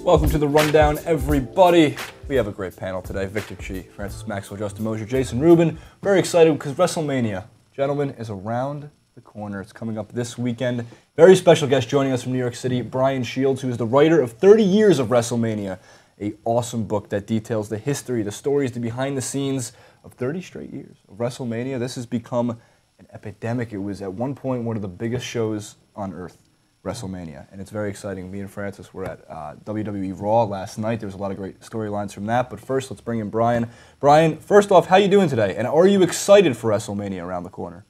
Welcome to the Rundown, everybody. We have a great panel today. Victor Chi, Francis Maxwell, Justin Mosier, Jason Rubin. Very excited because Wrestlemania, gentlemen, is around the corner. It's coming up this weekend. Very special guest joining us from New York City, Bryan Shields, who is the writer of 30 Years of Wrestelmania, an awesome book that details the history, the stories, the behind the scenes of 30 straight years of Wrestlemania. This has become an epidemic. It was at one point one of the biggest shows on earth. Wrestlemania, and it's very exciting. Me and Francis were at WWE Raw last night. There was a lot of great storylines from that, but first let's bring in Bryan. Bryan, first off, how you doing today, and are you excited for Wrestlemania around the corner?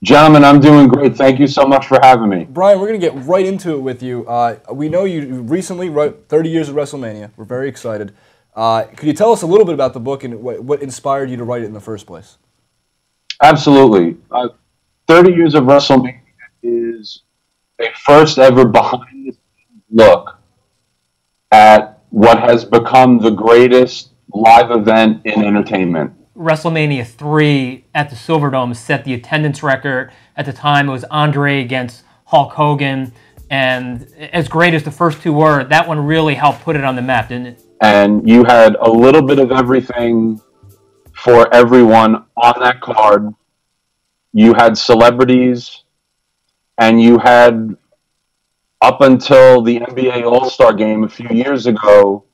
Gentlemen, I'm doing great. Thank you so much for having me. Bryan, we're going to get right into it with you. We know you recently wrote 30 Years of Wrestlemania. We're very excited. Could you tell us a little bit about the book and what inspired you to write it in the first place? Absolutely. 30 Years of Wrestlemania is a first ever behind the scenes look at what has become the greatest live event in entertainment. WrestleMania 3 at the Silverdome set the attendance record. At the time, it was Andre against Hulk Hogan. And as great as the first two were, that one really helped put it on the map, didn't it? And you had a little bit of everything for everyone on that card. You had celebrities, and you had, up until the NBA All-Star Game a few years ago,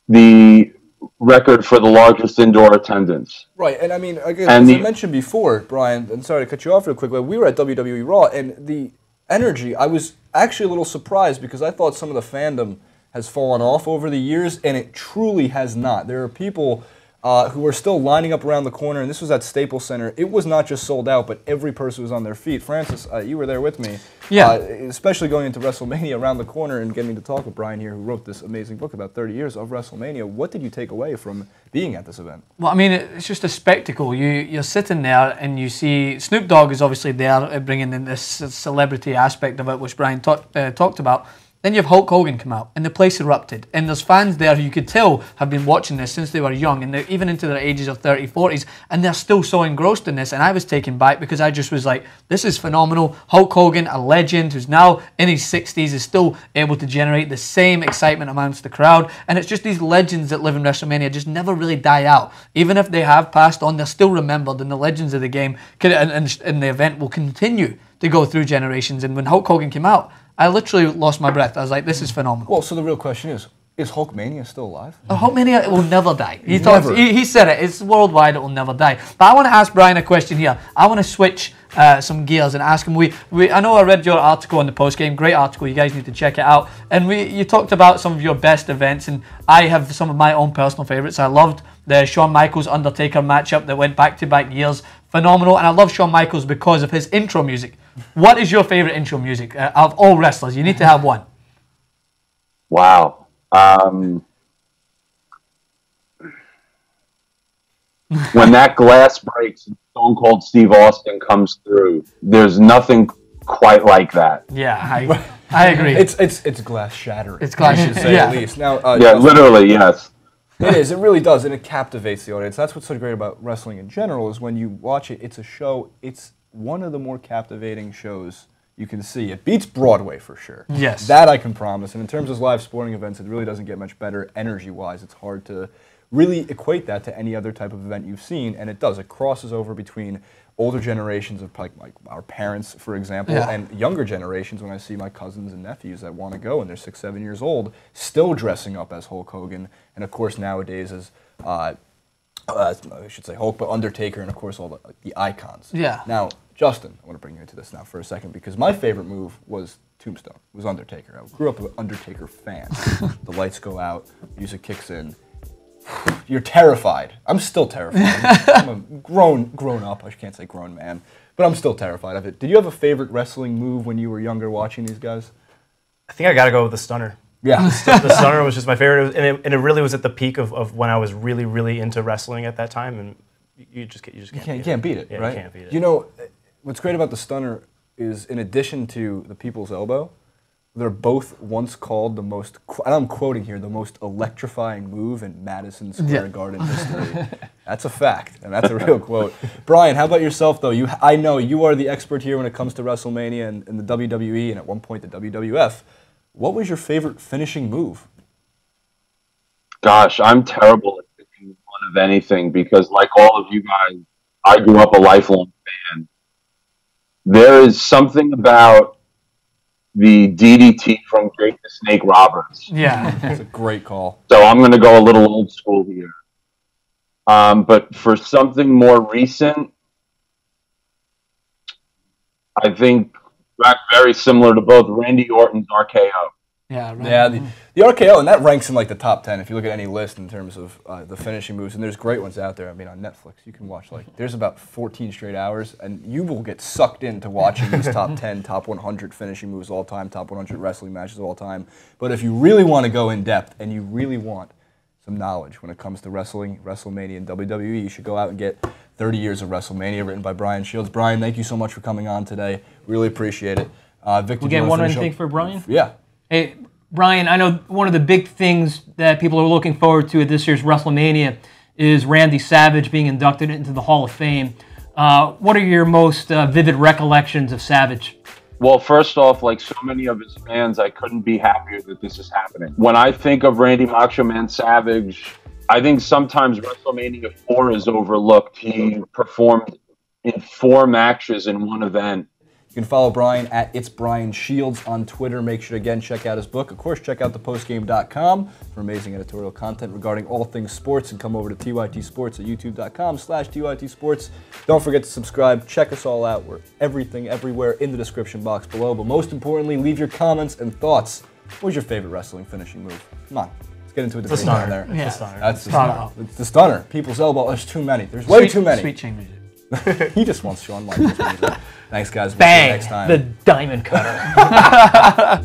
the record for the largest indoor attendance. Right, and I mean, as I mentioned before, Bryan, and sorry to cut you off real quick, but we were at WWE Raw, and the energy, I was actually a little surprised because I thought some of the fandom has fallen off over the years, and it truly has not. There are people who are still lining up around the corner, and this was at Staples Center. It was not just sold out, but every person was on their feet. Francis, you were there with me. Yeah. Especially going into Wrestlemania around the corner and getting to talk with Bryan here, who wrote this amazing book about 30 years of Wrestlemania. What did you take away from being at this event? Well, I mean, it's just a spectacle. You're sitting there and you see Snoop Dogg is obviously there bringing in this celebrity aspect of it, which Bryan talked about. Then you have Hulk Hogan come out, and the place erupted. And there's fans there who you could tell have been watching this since they were young, and they're even into their ages of 30, 40s, and they're still so engrossed in this. And I was taken back because I just was like, this is phenomenal. Hulk Hogan, a legend who's now in his 60s, is still able to generate the same excitement amongst the crowd. And it's just these legends that live in WrestleMania just never really die out. Even if they have passed on, they're still remembered, and the legends of the game and the event will continue to go through generations. And when Hulk Hogan came out, I literally lost my breath. I was like, this is phenomenal. Well, so the real question is Hulkmania still alive? Hulkmania will never die. He said it. It's worldwide. It will never die. But I want to ask Bryan a question here. I want to switch some gears and ask him. I know I read your article on the postgame. Great article. You guys need to check it out. And you talked about some of your best events, and I have some of my own personal favorites. I loved the Shawn Michaels Undertaker matchup that went back-to-back years. Phenomenal. And I love Shawn Michaels because of his intro music. What is your favorite intro music of all wrestlers? You need to have one. Wow. When that glass breaks and Stone Cold Steve Austin comes through, there's nothing quite like that. Yeah, I agree. It's glass shattering. It's glass shattering, to say at least. Now, yeah, literally, yes. It is. It really does, and it captivates the audience. That's what's so great about wrestling in general is when you watch it, it's a show. It's one of the more captivating shows you can see. It beats Broadway for sure. Yes. That I can promise. And in terms of live sporting events, it really doesn't get much better energy-wise. It's hard to really equate that to any other type of event you've seen, and it does. It crosses over between older generations of like our parents, for example, and younger generations when I see my cousins and nephews that want to go and they're 6, 7 years old, still dressing up as Hulk Hogan, and of course nowadays as I should say Hulk, but Undertaker, and of course all the icons. Yeah. Now, Justin, I want to bring you into this now for a second because my favorite move was Tombstone, was Undertaker. I grew up an Undertaker fan. The lights go out, music kicks in. You're terrified. I'm still terrified. I'm a grown up. I can't say grown man, but I'm still terrified of it. Did you have a favorite wrestling move when you were younger watching these guys? I think I got to go with the Stunner. Yeah. The Stunner was just my favorite, and it really was at the peak of when I was really, really into wrestling at that time, and you just can't beat it. Yeah, right? You can't beat it. You know, what's great about the Stunner is in addition to the People's Elbow, they're both once called the most, and I'm quoting here, the most electrifying move in Madison Square Garden history. That's a fact, and that's a real quote. Bryan, how about yourself, though? I know you are the expert here when it comes to WrestleMania and the WWE, and at one point the WWF. What was your favorite finishing move? Gosh, I'm terrible at picking one of anything because, like all of you guys, I grew up a lifelong fan. There is something about the DDT from Jake the Snake Roberts. Yeah. That's a great call. So I'm going to go a little old school here. But for something more recent, I think very similar to both Randy Orton's RKO. Yeah, right. Yeah, the RKO, and that ranks in like the top 10 if you look at any list in terms of the finishing moves. And there's great ones out there. I mean, on Netflix, you can watch there's about 14 straight hours, and you will get sucked into watching these top 10, top 100 finishing moves all time, top 100 wrestling matches all time. But if you really want to go in depth and you really want some knowledge when it comes to wrestling, WrestleMania, and WWE, you should go out and get 30 Years of Wrestlemania, written by Bryan Shields. Bryan, thank you so much for coming on today. Really appreciate it. Victor, we get one thing for Bryan? Yeah. Hey, Bryan, I know one of the big things that people are looking forward to at this year's WrestleMania is Randy Savage being inducted into the Hall of Fame. What are your most vivid recollections of Savage? Well, first off, like so many of his fans, I couldn't be happier that this is happening. When I think of Randy Macho Man Savage, I think sometimes WrestleMania 4 is overlooked. He performed in 4 matches in one event. You can follow Bryan at It's Bryan Shields on Twitter. Make sure to, again, check out his book. Of course, check out thepostgame.com for amazing editorial content regarding all things sports. And come over to TYT Sports at youtube.com/TYT Sports. Don't forget to subscribe. Check us all out. We're everything, everywhere in the description box below. But most importantly, leave your comments and thoughts. What was your favorite wrestling finishing move? Come on. Let's get into a debate down there. Yeah. The stunner. That's the stunner. It's the stunner. People's elbow. There's too many. There's way too many. Sweet chain music. He just wants Shawn Michaels music. Thanks, guys. We'll see you Bang! next time. The diamond cutter.